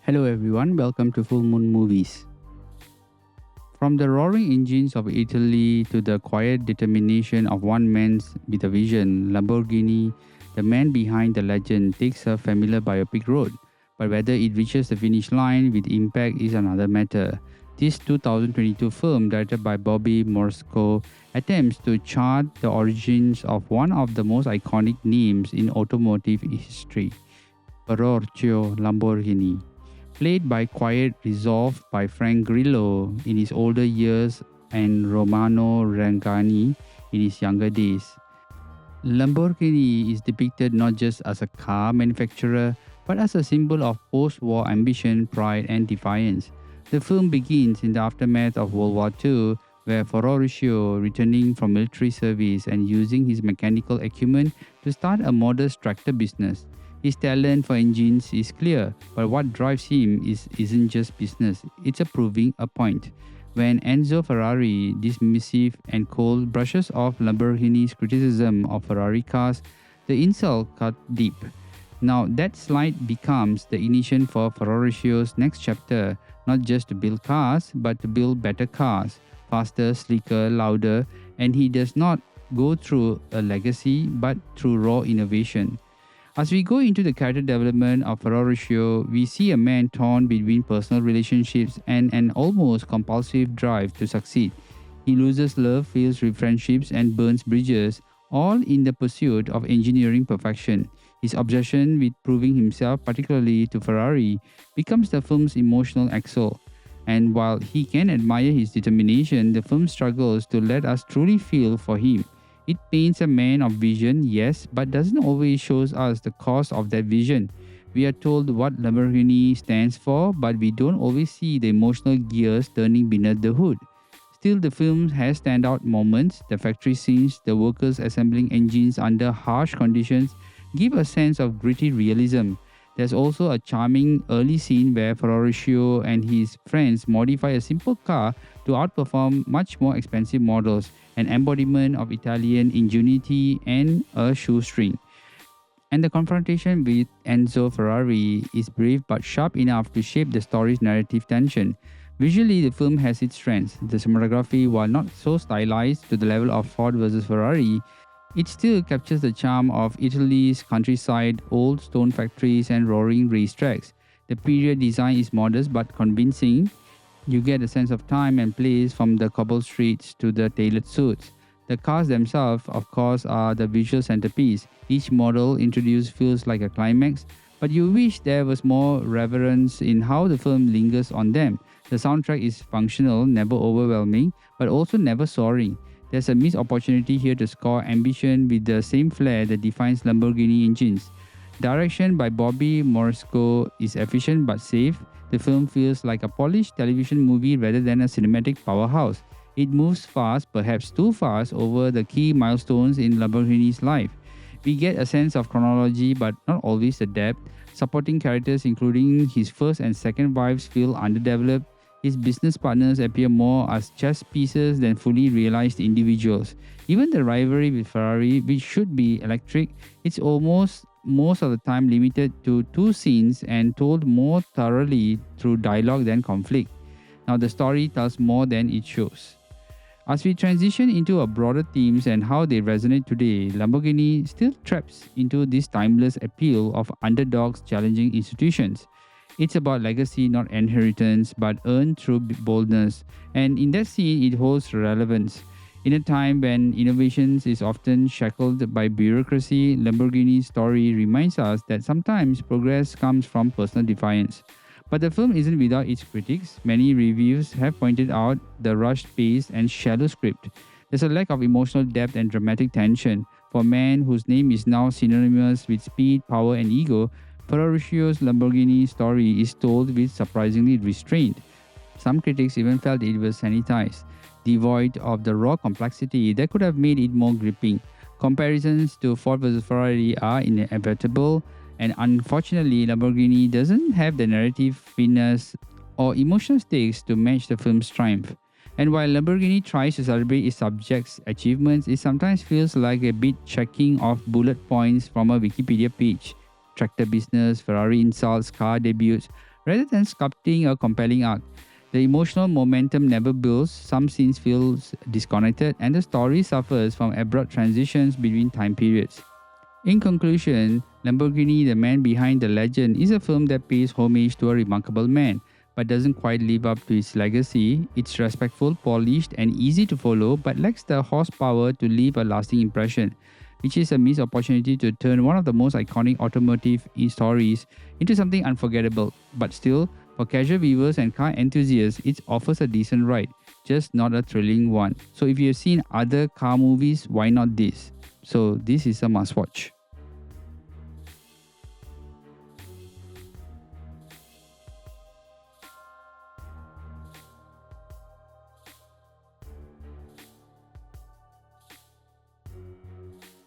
Hello everyone, welcome to Full Moon Movies. From the roaring engines of Italy to the quiet determination of one man with a vision, Lamborghini, the man behind the legend, takes a familiar biopic road. But whether it reaches the finish line with impact is another matter. This 2022 film, directed by Bobby Morsco, attempts to chart the origins of one of the most iconic names in automotive history, Ferruccio Lamborghini. Played by quiet resolve by Frank Grillo in his older years and Romano Rangani in his younger days. Lamborghini is depicted not just as a car manufacturer but as a symbol of post war ambition, pride, and defiance. The film begins in the aftermath of World War II, where Ferruccio, returning from military service and using his mechanical acumen to start a modest tractor business. His talent for engines is clear, but what drives him isn't just business, it's a proving a point. When Enzo Ferrari, dismissive and cold, brushes off Lamborghini's criticism of Ferrari cars, the insult cut deep. Now that slide becomes the ignition for Ferruccio's next chapter, not just to build cars, but to build better cars, faster, sleeker, louder, and he does not go through a legacy, but through raw innovation. As we go into the character development of Ferruccio, we see a man torn between personal relationships and an almost compulsive drive to succeed. He loses love, fails with friendships, and burns bridges, all in the pursuit of engineering perfection. His obsession with proving himself, particularly to Ferrari, becomes the film's emotional axle. And while he can admire his determination, the film struggles to let us truly feel for him. It paints a man of vision, yes, but doesn't always shows us the cost of that vision. We are told what Lamborghini stands for, but we don't always see the emotional gears turning beneath the hood. Still, the film has standout moments. The factory scenes, the workers assembling engines under harsh conditions, give a sense of gritty realism. There's also a charming early scene where Ferruccio and his friends modify a simple car to outperform much more expensive models, an embodiment of Italian ingenuity and a shoestring. And the confrontation with Enzo Ferrari is brave but sharp enough to shape the story's narrative tension. Visually, the film has its strengths. The cinematography, while not so stylized to the level of Ford versus Ferrari, it still captures the charm of Italy's countryside, old stone factories, and roaring racetracks. The period design is modest but convincing. You get a sense of time and place from the cobbled streets to the tailored suits. The cars themselves, of course, are the visual centerpiece. Each model introduced feels like a climax, but you wish there was more reverence in how the film lingers on them. The soundtrack is functional, never overwhelming, but also never soaring. There's a missed opportunity here to score ambition with the same flair that defines Lamborghini engines. Direction by Bobby Morsco is efficient but safe. The film feels like a polished television movie rather than a cinematic powerhouse. It moves fast, perhaps too fast, over the key milestones in Lamborghini's life. We get a sense of chronology but not always the depth. Supporting characters, including his first and second wives, feel underdeveloped. His business partners appear more as chess pieces than fully realized individuals. Even the rivalry with Ferrari, which should be electric, it's almost most of the time limited to two scenes and told more thoroughly through dialogue than conflict. Now, the story tells more than it shows. As we transition into our broader themes and how they resonate today, Lamborghini still traps into this timeless appeal of underdogs challenging institutions. It's about legacy, not inheritance, but earned through boldness. And in that scene, it holds relevance. In a time when innovations is often shackled by bureaucracy, Lamborghini's story reminds us that sometimes progress comes from personal defiance. But the film isn't without its critics. Many reviews have pointed out the rushed pace and shallow script. There's a lack of emotional depth and dramatic tension. For a man whose name is now synonymous with speed, power, and ego, Ferruccio's Lamborghini story is told with surprisingly restraint. Some critics even felt it was sanitized, devoid of the raw complexity that could have made it more gripping. Comparisons to Ford vs Ferrari are inevitable, and unfortunately, Lamborghini doesn't have the narrative finesse or emotional stakes to match the film's triumph. And while Lamborghini tries to celebrate its subjects' achievements, it sometimes feels like a bit checking off bullet points from a Wikipedia page. Tractor business, Ferrari insults, car debuts, Rather than sculpting a compelling arc, the emotional momentum never builds, some scenes feel disconnected, and the story suffers from abrupt transitions between time periods. In conclusion, Lamborghini, the man behind the legend, is a film that pays homage to a remarkable man, but doesn't quite live up to its legacy. It's respectful, polished, and easy to follow, but lacks the horsepower to leave a lasting impression, which is a missed opportunity to turn one of the most iconic automotive stories into something unforgettable. But still, for casual viewers and car enthusiasts, it offers a decent ride, just not a thrilling one. So if you've seen other car movies, why not this? So this is a must watch.